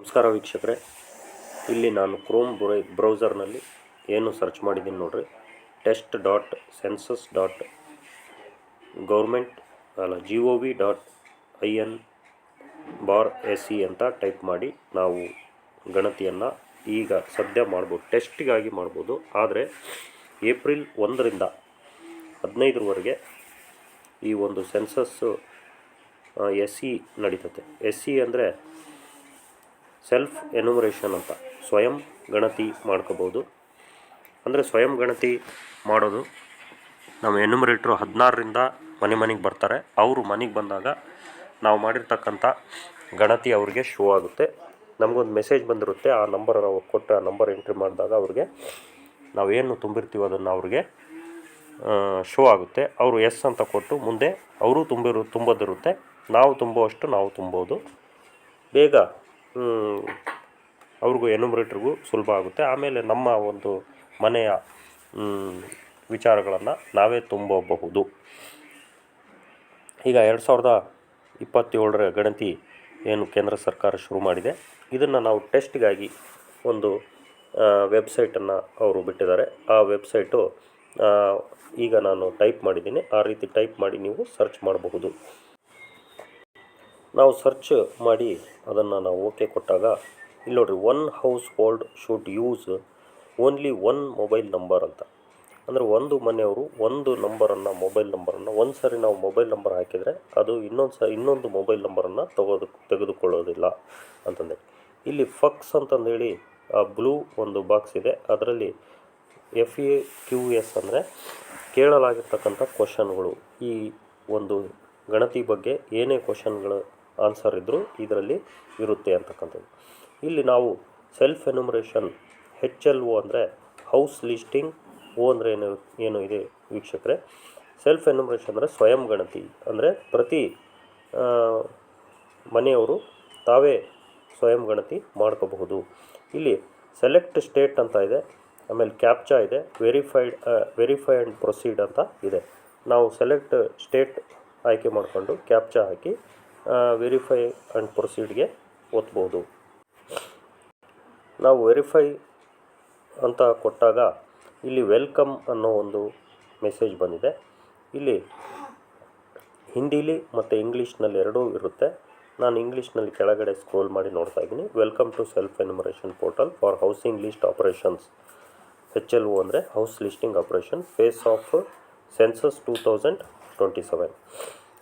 ನಮಸ್ಕಾರ ವೀಕ್ಷಕರೇ, ಇಲ್ಲಿ ನಾನು ಕ್ರೋಮ್ ಬ್ರೌಸರ್ನಲ್ಲಿ ಏನು ಸರ್ಚ್ ಮಾಡಿದ್ದೀನಿ ನೋಡ್ರಿ. test.census.gov.in/se ಅಂತ ಟೈಪ್ ಮಾಡಿ ನಾವು ಗಣತಿಯನ್ನು ಈಗ ಸದ್ಯ ಮಾಡ್ಬೋದು, ಟೆಸ್ಟಿಗಾಗಿ ಮಾಡ್ಬೋದು. ಆದರೆ ಏಪ್ರಿಲ್ 1ರಿಂದ 15ರವರೆಗೆ ಈ ಒಂದು ಸೆನ್ಸಸ್ಸು SE ನಡೀತದೆ. SE ಅಂದರೆ ಸೆಲ್ಫ್ ಎನ್ಯುಮರೇಷನ್ ಅಂತ, ಸ್ವಯಂ ಗಣತಿ ಮಾಡ್ಕೋಬೋದು. ಅಂದರೆ ಸ್ವಯಂ ಗಣತಿ ಮಾಡೋದು, ನಮ್ಮ ಎನ್ಯುಮರೇಟ್ರು 16ರಿಂದ ಮನೆಗೆ ಬರ್ತಾರೆ. ಅವರು ಮನೆಗೆ ಬಂದಾಗ ನಾವು ಮಾಡಿರ್ತಕ್ಕಂಥ ಗಣತಿ ಅವ್ರಿಗೆ ಶೋ ಆಗುತ್ತೆ. ನಮಗೊಂದು ಮೆಸೇಜ್ ಬಂದಿರುತ್ತೆ, ಆ ನಂಬರ್ ನಾವು ಕೊಟ್ಟು ಆ ನಂಬರ್ ಎಂಟ್ರಿ ಮಾಡಿದಾಗ ಅವ್ರಿಗೆ ನಾವೇನು ತುಂಬಿರ್ತೀವೋ ಅದನ್ನು ಅವ್ರಿಗೆ ಶೋ ಆಗುತ್ತೆ. ಅವರು ಎಸ್ ಅಂತ ಕೊಟ್ಟು ಮುಂದೆ ಅವರು ತುಂಬೋದಿರುತ್ತೆ. ನಾವು ತುಂಬುವಷ್ಟು ನಾವು ತುಂಬೋದು. ಬೇಗ ಅವ್ರಿಗೂ ಎನ್ಯುಮರೇಟ್ರಿಗೂ ಸುಲಭ ಆಗುತ್ತೆ. ಆಮೇಲೆ ನಮ್ಮ ಒಂದು ಮನೆಯ ವಿಚಾರಗಳನ್ನು ನಾವೇ ತುಂಬಬಹುದು. ಈಗ 2027ರ ಗಣತಿ ಏನು ಕೇಂದ್ರ ಸರ್ಕಾರ ಶುರು ಮಾಡಿದೆ, ಇದನ್ನು ನಾವು ಟೆಸ್ಟ್ಗಾಗಿ ಒಂದು ವೆಬ್ಸೈಟನ್ನು ಅವರು ಬಿಟ್ಟಿದ್ದಾರೆ. ಆ ವೆಬ್ಸೈಟು ಈಗ ನಾನು ಟೈಪ್ ಮಾಡಿದ್ದೀನಿ. ಆ ರೀತಿ ಟೈಪ್ ಮಾಡಿ ನೀವು ಸರ್ಚ್ ಮಾಡಬಹುದು. ನಾವು ಸರ್ಚ್ ಮಾಡಿ ಅದನ್ನು ನಾವು ಓಕೆ ಕೊಟ್ಟಾಗ ಇಲ್ಲಿ ನೋಡಿರಿ, 1 household should use only 1 mobile number ಅಂತ. ಅಂದರೆ ಒಂದು ಮನೆಯವರು ಒಂದು ಮೊಬೈಲ್ ನಂಬರನ್ನು ಒಂದು ಸಾರಿ ನಾವು ಮೊಬೈಲ್ ನಂಬರ್ ಹಾಕಿದರೆ ಅದು ಇನ್ನೊಂದು ಮೊಬೈಲ್ ನಂಬರನ್ನು ತೆಗೆದುಕೊಳ್ಳೋದಿಲ್ಲ ಅಂತಂದೇಳಿ. ಇಲ್ಲಿ ಫಕ್ಸ್ ಅಂತಂದೇಳಿ ಆ ಬ್ಲೂ ಒಂದು ಬಾಕ್ಸ್ ಇದೆ, ಅದರಲ್ಲಿ FAQs ಅಂದರೆ ಕೇಳಲಾಗಿರ್ತಕ್ಕಂಥ ಕ್ವಶನ್ಗಳು. ಈ ಒಂದು ಗಣತಿ ಬಗ್ಗೆ ಏನೇ ಕ್ವಶನ್ಗಳು ಆನ್ಸರ್ ಇದ್ದರೂ ಇದರಲ್ಲಿ ಇರುತ್ತೆ ಅಂತಕ್ಕಂಥದ್ದು. ಇಲ್ಲಿ ನಾವು ಸೆಲ್ಫ್ ಎನ್ಯುಮರೇಷನ್ HLO ಅಂದರೆ ಹೌಸ್ ಲಿಸ್ಟಿಂಗ್, ಅಂದರೆ ಏನು ಇದೆ ವೀಕ್ಷಕರೇ, ಸೆಲ್ಫ್ ಎನ್ಯುಮರೇಷನ್ ಅಂದರೆ ಸ್ವಯಂ ಗಣತಿ. ಅಂದರೆ ಪ್ರತಿ ಮನೆಯವರು ತಾವೇ ಸ್ವಯಂ ಗಣತಿ ಮಾಡ್ಕೋಬಹುದು. ಇಲ್ಲಿ ಸೆಲೆಕ್ಟ್ ಸ್ಟೇಟ್ ಅಂತ ಇದೆ, ಆಮೇಲೆ ಕ್ಯಾಪ್ಚಾ ಇದೆ, ವೆರಿಫೈ ಆ್ಯಂಡ್ ಪ್ರೊಸೀಡ್ ಅಂತ ಇದೆ. ನಾವು ಸೆಲೆಕ್ಟ್ ಸ್ಟೇಟ್ ಆಯ್ಕೆ ಮಾಡಿಕೊಂಡು ಕ್ಯಾಪ್ಚಾ ಹಾಕಿ ವೆರಿಫೈ ಆ್ಯಂಡ್ ಪ್ರೊಸೀಡ್ಗೆ ಒತ್ಬೋದು. ನಾವು ವೆರಿಫೈ ಅಂತ ಕೊಟ್ಟಾಗ ಇಲ್ಲಿ ವೆಲ್ಕಮ್ ಅನ್ನೋ ಒಂದು ಮೆಸೇಜ್ ಬಂದಿದೆ. ಇಲ್ಲಿ ಹಿಂದಿಲಿ ಮತ್ತು ಇಂಗ್ಲೀಷ್ನಲ್ಲಿ ಎರಡೂ ಇರುತ್ತೆ. ನಾನು ಇಂಗ್ಲೀಷ್ನಲ್ಲಿ ಕೆಳಗಡೆ ಸ್ಕ್ರೋಲ್ ಮಾಡಿ ನೋಡ್ತಾ ಇದ್ದೀನಿ. Welcome to self enumeration portal for housing list operations. HLO ಅಂದರೆ house listing operation, phase of census 2027.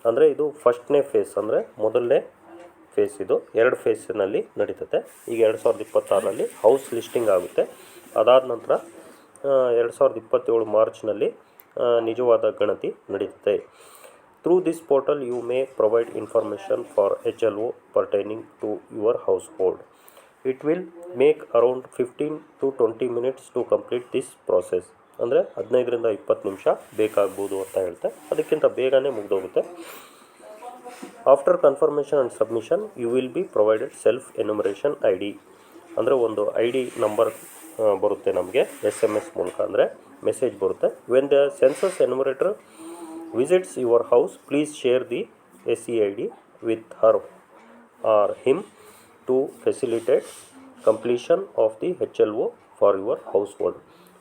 ಅಂದರೆ ಇದು ಫಸ್ಟ್ನೇ ಫೇಸ್, ಅಂದರೆ ಮೊದಲನೇ ಫೇಸ್. ಇದು 2 ಫೇಸಿನಲ್ಲಿ ನಡೀತದೆ. ಈಗ 2026ರಲ್ಲಿ ಹೌಸ್ ಲಿಸ್ಟಿಂಗ್ ಆಗುತ್ತೆ. ಅದಾದ ನಂತರ 2027 ಮಾರ್ಚ್ನಲ್ಲಿ ನಿಜವಾದ ಗಣತಿ ನಡೀತದೆ. Through this portal you may provide information for HLO pertaining to your household. It will make around 15 to 20 minutes to complete this process. ಅಂದರೆ 15ರಿಂದ 20 ನಿಮಿಷ ಬೇಕಾಗ್ಬೋದು ಅಂತ ಹೇಳ್ತೆ. ಅದಕ್ಕಿಂತ ಬೇಗನೆ ಮುಗಿದೋಗುತ್ತೆ. After confirmation and submission you will be provided self enumeration ID. ಅಂದರೆ ಒಂದು ID ನಂಬರ್ ಬರುತ್ತೆ ನಮಗೆ SMS ಮೂಲಕ, ಅಂದರೆ ಮೆಸೇಜ್ ಬರುತ್ತೆ. When the census enumerator visits your house, please share the SE ID with her or him to facilitate completion of the HLO for your household.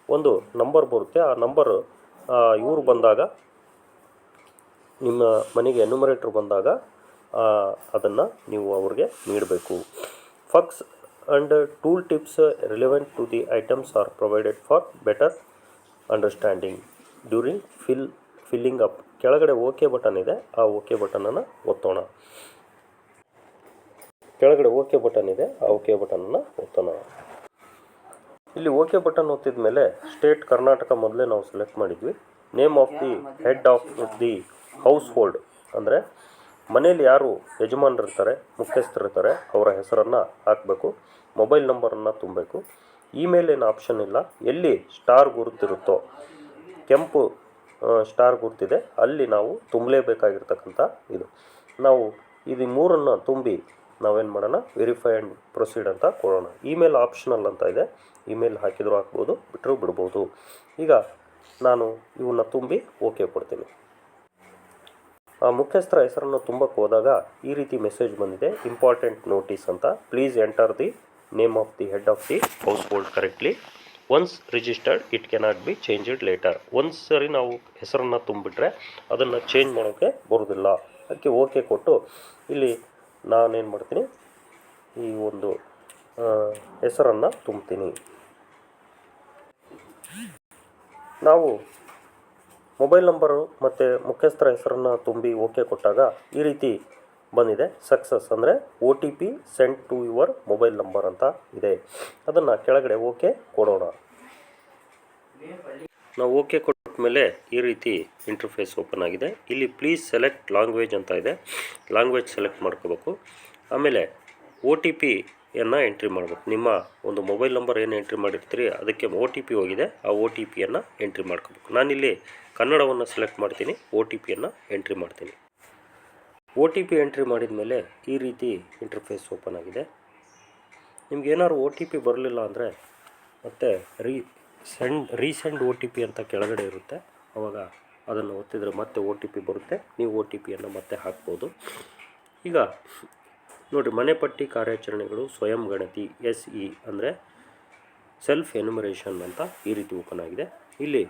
ಒಂದು number ಬರುತ್ತೆ. ಆ number ಇವರು ಬಂದಾಗ, ನಿಮ್ಮ ಮನೆಗೆ ಎನ್ಯುಮರೇಟ್ರ್ ಬಂದಾಗ ಅದನ್ನು ನೀವು ಅವ್ರಿಗೆ ನೀಡಬೇಕು. FAQs and tool tips relevant to the items are provided for better understanding during filling up. ಕೆಳಗಡೆ ಓಕೆ ಬಟನ್ ಇದೆ, ಆ ಓಕೆ ಬಟನನ್ನು ಒತ್ತೋಣ. ಕೆಳಗಡೆ ಓಕೆ ಬಟನ್ ಇದೆ, ಆ ಓಕೆ ಬಟನನ್ನು ಒತ್ತೋಣ. ಇಲ್ಲಿ ಓಕೆ ಬಟನ್ ಒತ್ತಿದ ಮೇಲೆ ಸ್ಟೇಟ್ ಕರ್ನಾಟಕ ಮೊದಲೇ ನಾವು ಸೆಲೆಕ್ಟ್ ಮಾಡಿದ್ವಿ. Name of the head of the house hold ಅಂದರೆ ಮನೇಲಿ ಯಾರು ಯಜಮಾನರಿರ್ತಾರೆ, ಮುಖ್ಯಸ್ಥರಿರ್ತಾರೆ, ಅವರ ಹೆಸರನ್ನು ಹಾಕಬೇಕು. ಮೊಬೈಲ್ ನಂಬರನ್ನು ತುಂಬಬೇಕು. ಇಮೇಲ್ ಏನು ಆಪ್ಷನ್ ಇಲ್ಲ. ಎಲ್ಲಿ ಸ್ಟಾರ್ ಗುರುತಿರುತ್ತೋ, ಕೆಂಪು ಸ್ಟಾರ್ ಗುರುತಿದೆ, ಅಲ್ಲಿ ನಾವು ತುಂಬಲೇಬೇಕಾಗಿರ್ತಕ್ಕಂಥ ಇದು. ನಾವು ಇದು 3 ತುಂಬಿ ನಾವೇನು ಮಾಡೋಣ, ವೆರಿಫೈ ಆ್ಯಂಡ್ ಪ್ರೊಸೀಡ್ ಅಂತ ಕೊಡೋಣ. ಇಮೇಲ್ ಆಪ್ಷನಲ್ ಅಂತ ಇದೆ, ಇಮೇಲ್ ಹಾಕಿದರೂ ಹಾಕ್ಬೋದು, ಬಿಟ್ಟರೂ ಬಿಡ್ಬೋದು. ಈಗ ನಾನು ಇವನ್ನ ತುಂಬಿ ಓಕೆ ಕೊಡ್ತೀನಿ. ಆ ಮುಖ್ಯಸ್ಥರ ಹೆಸರನ್ನು ತುಂಬಕ್ಕೆ ಹೋದಾಗ ಈ ರೀತಿ ಮೆಸೇಜ್ ಬಂದಿದೆ, ಇಂಪಾರ್ಟೆಂಟ್ ನೋಟಿಸ್ ಅಂತ. Please enter the name of the head of the household correctly. Once registered it cannot be changed later. ಒಂದು ಸರಿ ನಾವು ಹೆಸರನ್ನು ತುಂಬಿಟ್ರೆ ಅದನ್ನು ಚೇಂಜ್ ಮಾಡೋಕ್ಕೆ ಬರೋದಿಲ್ಲ. ಅದಕ್ಕೆ ಓಕೆ ಕೊಟ್ಟು ಇಲ್ಲಿ ನಾನೇನು ಮಾಡ್ತೀನಿ, ಈ ಒಂದು ಹೆಸರನ್ನು ತುಂಬ್ತೀನಿ. ನಾವು ಮೊಬೈಲ್ ನಂಬರು ಮತ್ತು ಮುಖ್ಯಸ್ಥರ ಹೆಸರನ್ನು ತುಂಬಿ ಓಕೆ ಕೊಟ್ಟಾಗ ಈ ರೀತಿ ಬಂದಿದೆ, ಸಕ್ಸಸ್ ಅಂದರೆ OTP send to your mobile number ಅಂತ ಇದೆ. ಅದನ್ನು ಕೆಳಗಡೆ ಓಕೆ ಕೊಡೋಣ. ನಾವು ಓಕೆ ಕೊಟ್ಟ ಮೇಲೆ ಈ ರೀತಿ ಇಂಟರ್ಫೇಸ್ ಓಪನ್ ಆಗಿದೆ. ಇಲ್ಲಿ ಪ್ಲೀಸ್ ಸೆಲೆಕ್ಟ್ ಲ್ಯಾಂಗ್ವೇಜ್ ಅಂತ ಇದೆ, ಲ್ಯಾಂಗ್ವೇಜ್ ಸೆಲೆಕ್ಟ್ ಮಾಡ್ಕೋಬೇಕು. ಆಮೇಲೆ OTPಯನ್ನು ಎಂಟ್ರಿ ಮಾಡಬೇಕು. ನಿಮ್ಮ ಒಂದು ಮೊಬೈಲ್ ನಂಬರ್ ಏನು ಎಂಟ್ರಿ ಮಾಡಿರ್ತೀರಿ ಅದಕ್ಕೆ OTP ಹೋಗಿದೆ, ಆ OTPಯನ್ನು ಎಂಟ್ರಿ ಮಾಡ್ಕೋಬೇಕು. ನಾನಿಲ್ಲಿ ಕನ್ನಡವನ್ನು ಸೆಲೆಕ್ಟ್ ಮಾಡ್ತೀನಿ, OTPಯನ್ನು ಎಂಟ್ರಿ ಮಾಡ್ತೀನಿ. OTP ಎಂಟ್ರಿ ಮಾಡಿದ ಮೇಲೆ ಈ ರೀತಿ ಇಂಟರ್ಫೇಸ್ ಓಪನ್ ಆಗಿದೆ. ನಿಮ್ಗೆ ಏನಾದ್ರು OTP ಬರಲಿಲ್ಲ ಅಂದರೆ ಮತ್ತೆ ರೀಸೆಂಡ್ OTP ಅಂತ ಕೆಳಗಡೆ ಇರುತ್ತೆ, ಆವಾಗ ಅದನ್ನು ಒತ್ತಿದರೆ ಮತ್ತೆ OTP ಬರುತ್ತೆ, ನೀವು OTPಯನ್ನು ಮತ್ತೆ ಹಾಕ್ಬೋದು. ಈಗ ನೋಡಿರಿ, ಮನೆ ಪಟ್ಟಿ ಕಾರ್ಯಾಚರಣೆಗಳು ಸ್ವಯಂ ಗಣತಿ SE ಅಂದರೆ ಸೆಲ್ಫ್ ಎನ್ಯುಮರೇಷನ್ ಅಂತ ಈ ರೀತಿ ಓಪನ್ ಆಗಿದೆ. ಇಲ್ಲಿ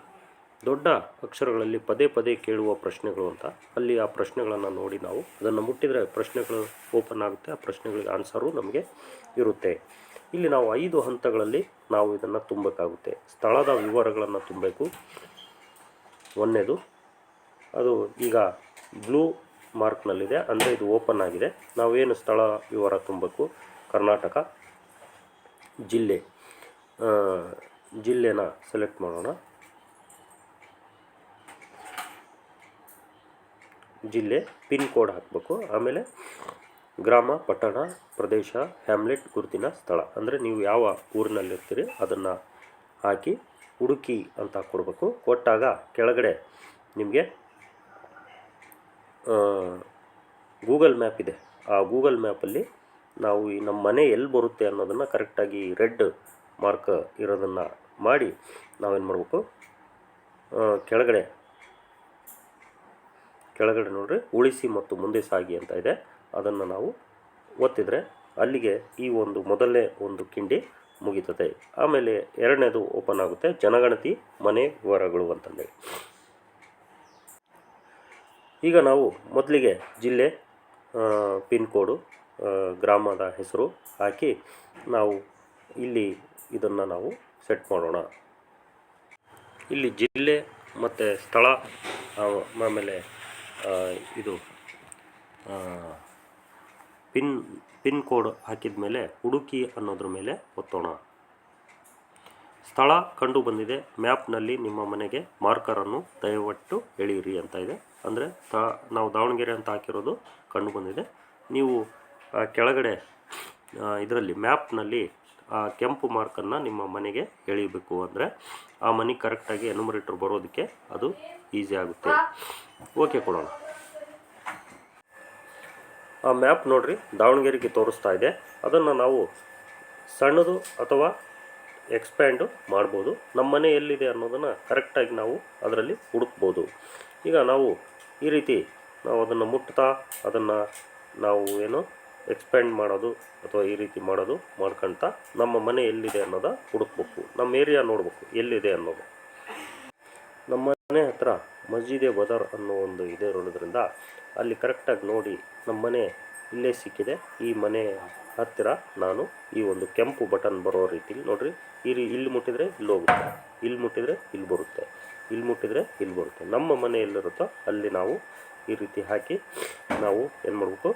ದೊಡ್ಡ ಅಕ್ಷರಗಳಲ್ಲಿ ಪದೇ ಪದೇ ಕೇಳುವ ಪ್ರಶ್ನೆಗಳು ಅಂತ, ಅಲ್ಲಿ ಆ ಪ್ರಶ್ನೆಗಳನ್ನು ನೋಡಿ ನಾವು ಅದನ್ನು ಮುಟ್ಟಿದರೆ ಪ್ರಶ್ನೆಗಳು ಓಪನ್ ಆಗುತ್ತೆ, ಆ ಪ್ರಶ್ನೆಗಳಿಗೆ ಆನ್ಸರು ನಮಗೆ ಇರುತ್ತೆ. ಇಲ್ಲಿ ನಾವು 5 ಹಂತಗಳಲ್ಲಿ ನಾವು ಇದನ್ನು ತುಂಬಬೇಕಾಗುತ್ತೆ. ಸ್ಥಳದ ವಿವರಗಳನ್ನು ತುಂಬಬೇಕು. ಒಂದನೇದು ಅದು ಈಗ ಬ್ಲೂ ಮಾರ್ಕ್ನಲ್ಲಿದೆ, ಅಂದರೆ ಇದು ಓಪನ್ ಆಗಿದೆ. ನಾವೇನು ಸ್ಥಳ ವಿವರ ತುಂಬಬೇಕು, ಕರ್ನಾಟಕ ಜಿಲ್ಲೆನ ಸೆಲೆಕ್ಟ್ ಮಾಡೋಣ. ಜಿಲ್ಲೆ, ಪಿನ್ ಕೋಡ್ ಹಾಕಬೇಕು. ಆಮೇಲೆ ಗ್ರಾಮ, ಪಟ್ಟಣ, ಪ್ರದೇಶ, ಹ್ಯಾಮ್ಲೆಟ್, ಗುರುತಿನ ಸ್ಥಳ ಅಂದರೆ ನೀವು ಯಾವ ಊರಿನಲ್ಲಿರ್ತೀರಿ ಅದನ್ನು ಹಾಕಿ ಹುಡುಕಿ ಅಂತ ಕೊಡಬೇಕು. ಕೊಟ್ಟಾಗ ಕೆಳಗಡೆ ನಿಮಗೆ ಗೂಗಲ್ ಮ್ಯಾಪ್ ಇದೆ, ಆ ಗೂಗಲ್ ಮ್ಯಾಪಲ್ಲಿ ನಾವು ಈ ನಮ್ಮ ಮನೆ ಎಲ್ಲಿ ಬರುತ್ತೆ ಅನ್ನೋದನ್ನು ಕರೆಕ್ಟಾಗಿ ರೆಡ್ ಮಾರ್ಕ್ ಇರೋದನ್ನು ಮಾಡಿ ನಾವೇನು ಮಾಡಬೇಕು, ಕೆಳಗಡೆ ನೋಡ್ರಿ ಉಳಿಸಿ ಮತ್ತು ಮುಂದೆ ಸಾಗಿ ಅಂತ ಇದೆ, ಅದನ್ನು ನಾವು ಒತ್ತಿದರೆ ಅಲ್ಲಿಗೆ ಈ ಒಂದು ಮೊದಲನೇ ಒಂದು ಕಿಂಡಿ ಮುಗಿತದೆ. ಆಮೇಲೆ ಎರಡನೇದು ಓಪನ್ ಆಗುತ್ತೆ, ಜನಗಣತಿ ಮನೆ ವಿವರಗಳು ಅಂತಂದೇಳಿ. ಈಗ ನಾವು ಮೊದಲಿಗೆ ಜಿಲ್ಲೆ, ಪಿನ್ ಕೋಡು, ಗ್ರಾಮದ ಹೆಸರು ಹಾಕಿ ನಾವು ಇಲ್ಲಿ ಇದನ್ನು ನಾವು ಸೆಟ್ ಮಾಡೋಣ. ಇಲ್ಲಿ ಜಿಲ್ಲೆ ಮತ್ತು ಸ್ಥಳ, ಆಮೇಲೆ ಇದು ಪಿನ್ ಕೋಡ್ ಹಾಕಿದ ಮೇಲೆ ಹುಡುಕಿ ಅನ್ನೋದ್ರ ಮೇಲೆ ಒತ್ತೋಣ. ಸ್ಥಳ ಕಂಡು ಬಂದಿದೆ, ಮ್ಯಾಪ್ನಲ್ಲಿ ನಿಮ್ಮ ಮನೆಗೆ ಮಾರ್ಕರನ್ನು ದಯವಿಟ್ಟು ಎಳೆಯಿರಿ ಅಂತ ಇದೆ. ಅಂದರೆ ನಾವು ದಾವಣಗೆರೆ ಅಂತ ಹಾಕಿರೋದು ಕಂಡು ಬಂದಿದೆ. ನೀವು ಕೆಳಗಡೆ ಇದರಲ್ಲಿ ಮ್ಯಾಪ್ನಲ್ಲಿ ಆ ಕೆಂಪು ಮಾರ್ಕನ್ನು ನಿಮ್ಮ ಮನೆಗೆ ಎಳಿಬೇಕು, ಅಂದರೆ ಆ ಮನೆ ಕರೆಕ್ಟಾಗಿ ಎನ್ಯುಮರೇಟರ್ ಬರೋದಕ್ಕೆ ಅದು ಈಸಿ ಆಗುತ್ತೆ. ಓಕೆ ಕೊಡೋಣ. ಆ ಮ್ಯಾಪ್ ನೋಡಿರಿ ದಾವಣಗೆರೆಗೆ ತೋರಿಸ್ತಾ ಇದೆ. ಅದನ್ನು ನಾವು ಸಣ್ಣದು ಅಥವಾ ಎಕ್ಸ್ಪ್ಯಾಂಡು ಮಾಡ್ಬೋದು. ನಮ್ಮ ಮನೆ ಎಲ್ಲಿದೆ ಅನ್ನೋದನ್ನು ಕರೆಕ್ಟಾಗಿ ನಾವು ಅದರಲ್ಲಿ ಹುಡುಕ್ಬೋದು. ಈಗ ನಾವು ಈ ರೀತಿ ನಾವು ಅದನ್ನು ಮುಟ್ತಾ ಅದನ್ನು ನಾವು ಏನು ಎಕ್ಸ್ಪ್ಯಾಂಡ್ ಮಾಡೋದು ಅಥವಾ ಈ ರೀತಿ ಮಾಡೋದು ಮಾಡ್ಕೊಳ್ತಾ ನಮ್ಮ ಮನೆ ಎಲ್ಲಿದೆ ಅನ್ನೋದು ಹುಡುಕ್ಬೇಕು. ನಮ್ಮ ಏರಿಯಾ ನೋಡಬೇಕು ಎಲ್ಲಿದೆ ಅನ್ನೋದು. ನಮ್ಮ ಮನೆ ಹತ್ರ ಮಸ್ಜಿದೆ ಬದರ್ ಅನ್ನೋ ಒಂದು ಇದೆ ಇರೋದ್ರಿಂದ ಅಲ್ಲಿ ಕರೆಕ್ಟಾಗಿ ನೋಡಿ ನಮ್ಮ ಮನೆ ಇಲ್ಲೇ ಸಿಕ್ಕಿದೆ. ಈ ಮನೆ ಹತ್ತಿರ ನಾನು ಈ ಒಂದು ಕೆಂಪು ಬಟನ್ ಬರೋ ರೀತಿಲಿ ನೋಡಿರಿ, ಇಲ್ಲಿ ಮುಟ್ಟಿದರೆ ಇಲ್ಲಿ ಹೋಗುತ್ತೆ, ಇಲ್ಲಿ ಮುಟ್ಟಿದರೆ ಇಲ್ಲಿ ಬರುತ್ತೆ, ಇಲ್ಲಿ ಮುಟ್ಟಿದರೆ ಇಲ್ಲಿ ಬರುತ್ತೆ. ನಮ್ಮ ಮನೆ ಎಲ್ಲಿರುತ್ತೋ ಅಲ್ಲಿ ನಾವು ಈ ರೀತಿ ಹಾಕಿ ನಾವು ಏನು ಮಾಡಬೇಕು,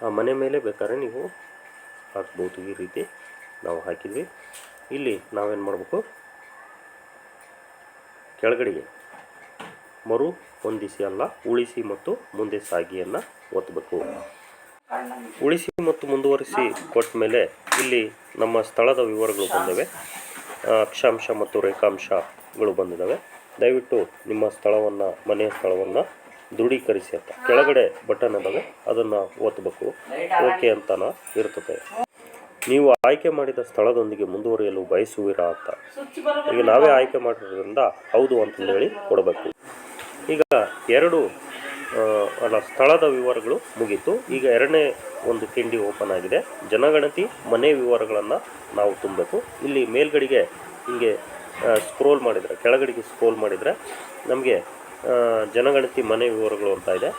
ಆ ಮನೆ ಮೇಲೆ ಬೇಕಾದ್ರೆ ನೀವು ಹಾಕ್ಬೋದು. ಈ ರೀತಿ ನಾವು ಹಾಕಿದ್ವಿ. ಇಲ್ಲಿ ನಾವೇನು ಮಾಡಬೇಕು, ಕೆಳಗಡೆಗೆ ಮರು ಹೊಂದಿಸಿ ಅಲ್ಲ ಉಳಿಸಿ ಮತ್ತು ಮುಂದೆ ಸಾಗಿಯನ್ನು ಒತ್ತಬೇಕು. ಉಳಿಸಿ ಮತ್ತು ಮುಂದುವರಿಸಿ ಕೊಟ್ಟ ಮೇಲೆ ಇಲ್ಲಿ ನಮ್ಮ ಸ್ಥಳದ ವಿವರಗಳು ಬಂದಿವೆ, ಅಕ್ಷಾಂಶ ಮತ್ತು ರೇಖಾಂಶಗಳು ಬಂದಿದ್ದಾವೆ. ದಯವಿಟ್ಟು ನಿಮ್ಮ ಸ್ಥಳವನ್ನು, ಮನೆಯ ಸ್ಥಳವನ್ನು ದೃಢೀಕರಿಸಿ ಅಂತ ಕೆಳಗಡೆ ಬಟನ್ ಇದ್ದಾವೆ, ಅದನ್ನು ಒತ್ತಬೇಕು. ಓಕೆ ಅಂತನ ಇರ್ತದೆ. ನೀವು ಆಯ್ಕೆ ಮಾಡಿದ ಸ್ಥಳದೊಂದಿಗೆ ಮುಂದುವರಿಯಲು ಬಯಸುವಿರಾ ಅಂತ. ಈಗ ನಾವೇ ಆಯ್ಕೆ ಮಾಡಿರೋದ್ರಿಂದ ಹೌದು ಅಂತಂದೇಳಿ ಕೊಡಬೇಕು. ಈಗ 2 ಅಲ್ಲ ಸ್ಥಳದ ವಿವರಗಳು ಮುಗೀತು. ಈಗ ಎರಡನೇ ಒಂದು ಕಿಂಡಿ ಓಪನ್ ಆಗಿದೆ. ಜನಗಣತಿ ಮನೆ ವಿವರಗಳನ್ನು ನಾವು ತುಂಬಬೇಕು. ಇಲ್ಲಿ ಮೇಲ್ಗಡೆಗೆ ಹೀಗೆ ಸ್ಕ್ರೋಲ್ ಮಾಡಿದರೆ, ಕೆಳಗಡೆಗೆ ಸ್ಕ್ರೋಲ್ ಮಾಡಿದರೆ ನಮಗೆ ಜನಗಣತಿ ಮನೆ ವಿವರಗಳು ಅಂತ ಇದೆ.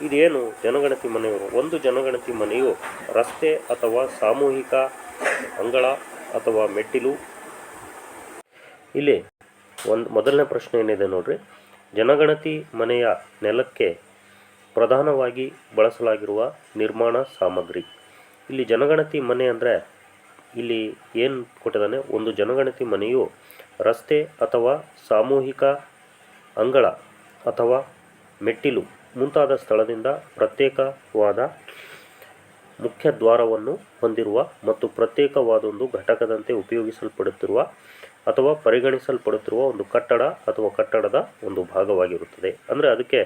ಇದೇನು ಜನಗಣತಿ ಮನೆ ವಿವರ? ಒಂದು ಜನಗಣತಿ ಮನೆಯು ರಸ್ತೆ ಅಥವಾ ಸಾಮೂಹಿಕ ಅಂಗಳ ಅಥವಾ ಮೆಟ್ಟಿಲು. ಇಲ್ಲಿ ಮೊದಲನೇ ಪ್ರಶ್ನೆ ಏನಿದೆ ನೋಡ್ರಿ. ಜನಗಣತಿ ಮನೆಯ ನೆಲಕ್ಕೆ ಪ್ರಧಾನವಾಗಿ ಬಳಸಲಾಗಿರುವ ನಿರ್ಮಾಣ ಸಾಮಗ್ರಿ. ಇಲ್ಲಿ ಜನಗಣತಿ ಮನೆ ಅಂದರೆ ಇಲ್ಲಿ ಏನು ಕೊಟ್ಟಿದ್ದಾನೆ, ಒಂದು ಜನಗಣತಿ ಮನೆಯು ರಸ್ತೆ ಅಥವಾ ಸಾಮೂಹಿಕ ಅಂಗಳ ಅಥವಾ ಮೆಟ್ಟಿಲು ಮುಂತಾದ ಸ್ಥಳದಿಂದ ಪ್ರತ್ಯೇಕವಾದ ಮುಖ್ಯ ದ್ವಾರವನ್ನು ಹೊಂದಿರುವ ಮತ್ತು ಪ್ರತ್ಯೇಕವಾದೊಂದು ಘಟಕದಂತೆ ಉಪಯೋಗಿಸಲ್ಪಡುತ್ತಿರುವ ಅಥವಾ ಪರಿಗಣಿಸಲ್ಪಡುತ್ತಿರುವ ಒಂದು ಕಟ್ಟಡ ಅಥವಾ ಕಟ್ಟಡದ ಒಂದು ಭಾಗವಾಗಿರುತ್ತದೆ. ಅಂದರೆ ಅದಕ್ಕೆ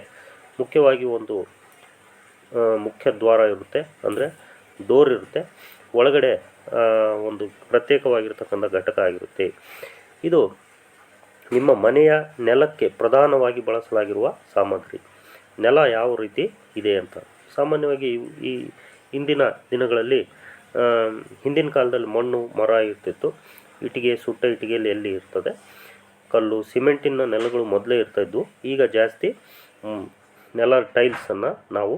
ಮುಖ್ಯವಾಗಿ ಒಂದು ಮುಖ್ಯ ದ್ವಾರ ಇರುತ್ತೆ, ಅಂದರೆ ಡೋರ್ ಇರುತ್ತೆ, ಒಳಗಡೆ ಒಂದು ಪ್ರತ್ಯೇಕವಾಗಿರ್ತಕ್ಕಂಥ ಘಟಕ ಆಗಿರುತ್ತೆ. ಇದು ನಿಮ್ಮ ಮನೆಯ ನೆಲಕ್ಕೆ ಪ್ರಧಾನವಾಗಿ ಬಳಸಲಾಗಿರುವ ಸಾಮಗ್ರಿ. ನೆಲ ಯಾವ ರೀತಿ ಇದೆ ಅಂತ ಸಾಮಾನ್ಯವಾಗಿ ಈ ಹಿಂದಿನ ದಿನಗಳಲ್ಲಿ ಹಿಂದಿನ ಕಾಲದಲ್ಲಿ ಮಣ್ಣು ಮರ ಇರ್ತಿತ್ತು. ಇಟ್ಟಿಗೆ, ಸುಟ್ಟ ಇಟ್ಟಿಗೆಯಲ್ಲಿ ಎಲ್ಲಿ ಇರ್ತದೆ, ಕಲ್ಲು ಸಿಮೆಂಟಿನ ನೆಲಗಳು ಮೊದಲೇ ಇರ್ತಾಯಿದ್ವು. ಈಗ ಜಾಸ್ತಿ ನೆಲ ಟೈಲ್ಸನ್ನು ನಾವು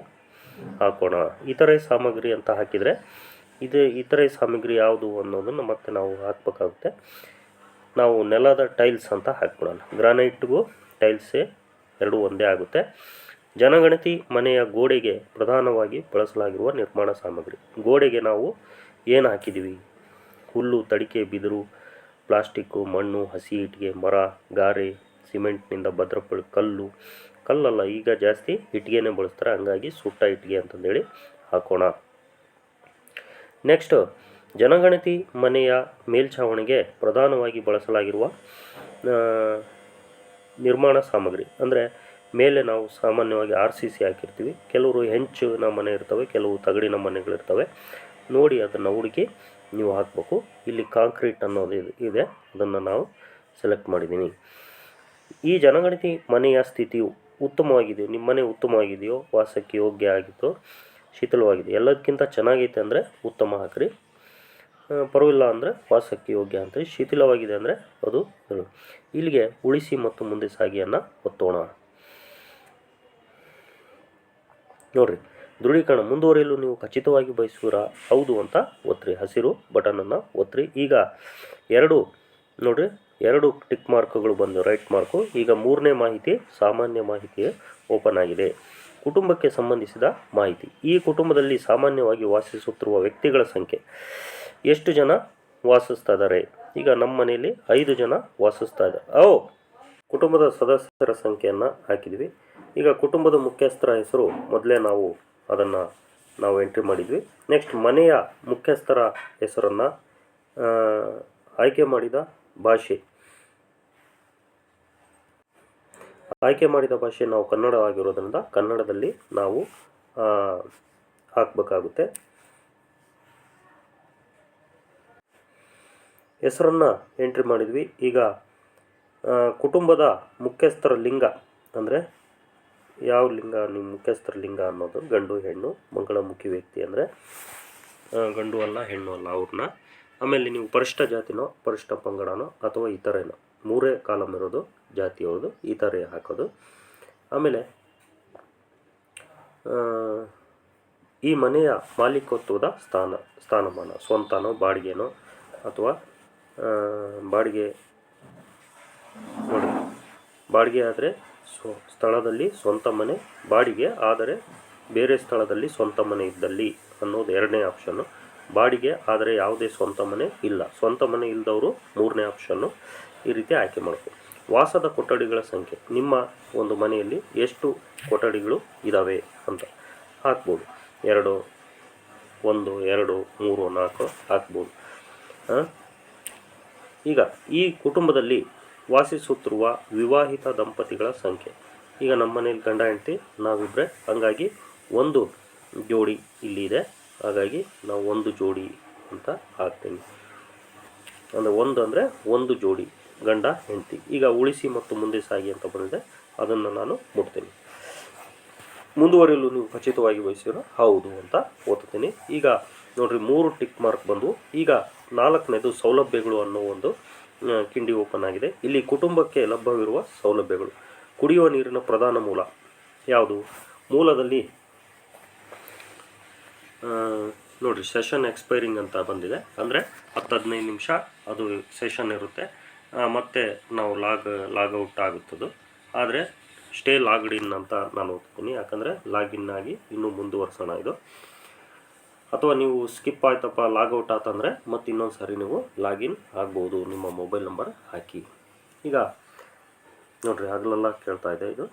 ಹಾಕೋಣ. ಇತರೆ ಸಾಮಗ್ರಿ ಅಂತ ಹಾಕಿದರೆ ಇತರೆ ಸಾಮಗ್ರಿ ಯಾವುದು ಅನ್ನೋದನ್ನು ಮತ್ತೆ ನಾವು ಹಾಕಬೇಕಾಗುತ್ತೆ. ನಾವು ನೆಲದ ಟೈಲ್ಸ್ ಅಂತ ಹಾಕ್ಬಿಡೋಣ. ಗ್ರಾನೈಟ್ಗೂ ಟೈಲ್ಸೇ ಎರಡೂ ಒಂದೇ ಆಗುತ್ತೆ. ಜನಗಣತಿ ಮನೆಯ ಗೋಡೆಗೆ ಪ್ರಧಾನವಾಗಿ ಬಳಸಲಾಗಿರುವ ನಿರ್ಮಾಣ ಸಾಮಗ್ರಿ. ಗೋಡೆಗೆ ನಾವು ಏನು ಹಾಕಿದ್ದೀವಿ? ಹುಲ್ಲು, ತಡಿಕೆ, ಬಿದಿರು, ಪ್ಲಾಸ್ಟಿಕ್ಕು, ಮಣ್ಣು, ಹಸಿ ಇಟ್ಟಿಗೆ, ಮರ, ಗಾರೆ, ಸಿಮೆಂಟ್ನಿಂದ ಭದ್ರಪಡಿ ಕಲ್ಲಲ್ಲ, ಈಗ ಜಾಸ್ತಿ ಇಟ್ಟಿಗೆನೇ ಬಳಸ್ತಾರೆ, ಹಂಗಾಗಿ ಸುಟ್ಟ ಇಟ್ಟಿಗೆ ಅಂತಂದೇಳಿ ಹಾಕೋಣ. ನೆಕ್ಸ್ಟ್, ಜನಗಣತಿ ಮನೆಯ ಮೇಲ್ಛಾವಣಿಗೆ ಪ್ರಧಾನವಾಗಿ ಬಳಸಲಾಗಿರುವ ನಿರ್ಮಾಣ ಸಾಮಗ್ರಿ. ಅಂದರೆ ಮೇಲೆ ನಾವು ಸಾಮಾನ್ಯವಾಗಿ RCC ಹಾಕಿರ್ತೀವಿ. ಕೆಲವರು ಹೆಂಚಿನ ಮನೆ ಇರ್ತವೆ, ಕೆಲವು ತಗಡಿನ ಮನೆಗಳಿರ್ತವೆ. ನೋಡಿ ಅದನ್ನು ಹುಡುಕಿ ನೀವು ಹಾಕಬೇಕು. ಇಲ್ಲಿ ಕಾಂಕ್ರೀಟ್ ಅನ್ನೋದು ಇದೆ, ಅದನ್ನು ನಾವು ಸೆಲೆಕ್ಟ್ ಮಾಡಿದ್ದೀನಿ. ಈ ಜನಗಣತಿ ಮನೆಯ ಸ್ಥಿತಿಯು ಉತ್ತಮವಾಗಿದೆಯೋ, ನಿಮ್ಮ ಮನೆ ಉತ್ತಮವಾಗಿದೆಯೋ, ವಾಸಕ್ಕೆ ಯೋಗ್ಯ ಆಗಿತ್ತೋ, ಶಿಥಿಲವಾಗಿದೆ, ಎಲ್ಲದಕ್ಕಿಂತ ಚೆನ್ನಾಗೈತೆ ಅಂದರೆ ಉತ್ತಮ ಹಾಕ್ರಿ, ಪರವಾಗಿಲ್ಲ ಅಂದರೆ ವಾಸಕ್ಕೆ ಯೋಗ್ಯ ಅಂತ. ಶಿಥಿಲವಾಗಿದೆ ಅಂದರೆ ಅದು ಇಲ್ಲಿಗೆ ಉಳಿಸಿ ಮತ್ತು ಮುಂದೆ ಸಾಗಿಯನ್ನು ಒತ್ತೋಣ. ನೋಡಿರಿ, ದೃಢೀಕರಣ ಮುಂದುವರಿಯಲು ನೀವು ಖಚಿತವಾಗಿ ಬಯಸುವಿರಾ? ಹೌದು ಅಂತ ಒತ್ತಿರಿ, ಹಸಿರು ಬಟನನ್ನು ಒತ್ತಿರಿ. ಈಗ ಎರಡು ಟಿಕ್ ಮಾರ್ಕ್ಗಳು ಬಂದು ರೈಟ್ ಮಾರ್ಕು. ಈಗ ಮೂರನೇ ಮಾಹಿತಿ, ಸಾಮಾನ್ಯ ಮಾಹಿತಿ ಓಪನ್ ಆಗಿದೆ. ಕುಟುಂಬಕ್ಕೆ ಸಂಬಂಧಿಸಿದ ಮಾಹಿತಿ. ಈ ಕುಟುಂಬದಲ್ಲಿ ಸಾಮಾನ್ಯವಾಗಿ ವಾಸಿಸುತ್ತಿರುವ ವ್ಯಕ್ತಿಗಳ ಸಂಖ್ಯೆ. ಎಷ್ಟು ಜನ ವಾಸಿಸ್ತಾ ಇದ್ದಾರೆ? ಈಗ ನಮ್ಮ ಮನೆಯಲ್ಲಿ 5 ಜನ ವಾಸಿಸ್ತಾ ಇದ್ದಾರೆ. ಕುಟುಂಬದ ಸದಸ್ಯರ ಸಂಖ್ಯೆಯನ್ನು ಹಾಕಿದ್ವಿ. ಈಗ ಕುಟುಂಬದ ಮುಖ್ಯಸ್ಥರ ಹೆಸರು ಮೊದಲೇ ನಾವು ಎಂಟ್ರಿ ಮಾಡಿದ್ವಿ. ನೆಕ್ಸ್ಟ್, ಮನೆಯ ಮುಖ್ಯಸ್ಥರ ಹೆಸರನ್ನು ಆಯ್ಕೆ ಮಾಡಿದ ಭಾಷೆ ನಾವು ಕನ್ನಡ ಆಗಿರೋದ್ರಿಂದ ಕನ್ನಡದಲ್ಲಿ ನಾವು ಹಾಕಬೇಕಾಗುತ್ತೆ. ಹೆಸರನ್ನು ಎಂಟ್ರಿ ಮಾಡಿದ್ವಿ. ಈಗ ಕುಟುಂಬದ ಮುಖ್ಯಸ್ಥರ ಲಿಂಗ ಅಂದರೆ ಯಾವ ಲಿಂಗ, ನಿಮ್ಮ ಮುಖ್ಯಸ್ಥರ ಲಿಂಗ ಅನ್ನೋದು ಗಂಡು ಹೆಣ್ಣು, ಮಂಗಳಮುಖಿ ವ್ಯಕ್ತಿ ಅಂದರೆ ಗಂಡು ಅಲ್ಲ ಹೆಣ್ಣು ಅಲ್ಲ ಅವ್ರನ್ನ. ಆಮೇಲೆ ನೀವು ಪರಿಶಿಷ್ಟ ಜಾತಿನೋ ಪರಿಶಿಷ್ಟ ಪಂಗಡನೋ ಅಥವಾ ಇತರೆನೋ, 3 ಕಾಲಮ್ ಇರೋದು ಜಾತಿಯವ್ರದ್ದು, ಇತರೆ ಹಾಕೋದು. ಆಮೇಲೆ ಈ ಮನೆಯ ಮಾಲೀಕತ್ವದ ಸ್ಥಾನಮಾನ, ಸ್ವಂತನೋ ಬಾಡಿಗೆನೋ ಅಥವಾ ಬಾಡಿಗೆ ಆದರೆ ಸ್ಥಳದಲ್ಲಿ ಸ್ವಂತ ಮನೆ, ಬಾಡಿಗೆ ಆದರೆ ಬೇರೆ ಸ್ಥಳದಲ್ಲಿ ಸ್ವಂತ ಮನೆ ಇದ್ದಲ್ಲಿ ಅನ್ನೋದು 2ನೇ ಆಪ್ಷನ್ನು. ಬಾಡಿಗೆ ಆದರೆ ಯಾವುದೇ ಸ್ವಂತ ಮನೆ ಇಲ್ಲ, ಸ್ವಂತ ಮನೆ ಇಲ್ಲದವರು 3ನೇ ಆಪ್ಷನ್ನು. ಈ ರೀತಿ ಆಯ್ಕೆ ಮಾಡಬೇಕು. ವಾಸದ ಕೊಠಡಿಗಳ ಸಂಖ್ಯೆ, ನಿಮ್ಮ ಒಂದು ಮನೆಯಲ್ಲಿ ಎಷ್ಟು ಕೊಠಡಿಗಳು ಇದ್ದಾವೆ ಅಂತ ಹಾಕ್ಬೋದು. 2, 1, 2, 3, 4 ಹಾಕ್ಬೋದು. ಈಗ ಈ ಕುಟುಂಬದಲ್ಲಿ ವಾಸಿಸುತ್ತಿರುವ ವಿವಾಹಿತ ದಂಪತಿಗಳ ಸಂಖ್ಯೆ. ಈಗ ನಮ್ಮ ಮನೇಲಿ ಗಂಡ ಹೆಂಡತಿ ನಾವಿಬ್ಬರೇ, ಹಾಗಾಗಿ 1 ಜೋಡಿ ಇಲ್ಲಿ ಇದೆ, ಹಾಗಾಗಿ ನಾವು 1 ಜೋಡಿ ಅಂತ ಹಾಕ್ತೀನಿ. ಅಂದರೆ 1 ಜೋಡಿ ಗಂಡ ಹೆಂಡತಿ. ಈಗ ಉಳಿಸಿ ಮತ್ತು ಮುಂದೆ ಸಾಗಿ ಅಂತ ಬಂದಿದೆ, ಅದನ್ನು ನಾನು ಮುಟ್ತೀನಿ. ಮುಂದುವರಿಯಲು ನೀವು ಖಚಿತವಾಗಿ ಬಯಸಿರೋ ಹೌದು ಅಂತ ಓದ್ತೀನಿ. ಈಗ ನೋಡಿರಿ 3 ಟಿಕ್ ಮಾರ್ಕ್ ಬಂದು. ಈಗ 4ನೇದು ಸೌಲಭ್ಯಗಳು ಅನ್ನೋ ಒಂದು ಕಿಂಡಿ ಓಪನ್ ಆಗಿದೆ. ಇಲ್ಲಿ ಕುಟುಂಬಕ್ಕೆ ಲಭ್ಯವಿರುವ ಸೌಲಭ್ಯಗಳು. ಕುಡಿಯುವ ನೀರಿನ ಪ್ರಧಾನ ಮೂಲ ಯಾವುದು? ಮೂಲದಲ್ಲಿ ನೋಡಿರಿ ಸೆಷನ್ ಎಕ್ಸ್ಪೈರಿಂಗ್ ಅಂತ ಬಂದಿದೆ. ಅಂದರೆ 10-15 ನಿಮಿಷ ಅದು ಸೆಷನ್ ಇರುತ್ತೆ, ಮತ್ತು ನಾವು ಲಾಗೌಟ್ ಆಗುತ್ತದು. ಆದರೆ ಸ್ಟೇ ಲಾಗ್ಡ್ ಇನ್ ಅಂತ ನಾನು ಓದ್ತೀನಿ, ಯಾಕಂದರೆ ಲಾಗಿನ್ ಆಗಿ ಇನ್ನೂ ಮುಂದುವರ್ಸೋಣ ಇದು. ಅಥವಾ ನೀವು ಸ್ಕಿಪ್ ಆಯ್ತಪ್ಪ ಲಾಗೌಟ್ ಆತಂದರೆ ಮತ್ತು ಇನ್ನೊಂದು ಸಾರಿ ನೀವು ಲಾಗಿನ್ ಆಗ್ಬೋದು ನಿಮ್ಮ ಮೊಬೈಲ್ ನಂಬರ್ ಹಾಕಿ. ಈಗ ನೋಡಿರಿ ಹಗಲೆಲ್ಲ ಕೇಳ್ತಾ ಇದೆ ಇದು.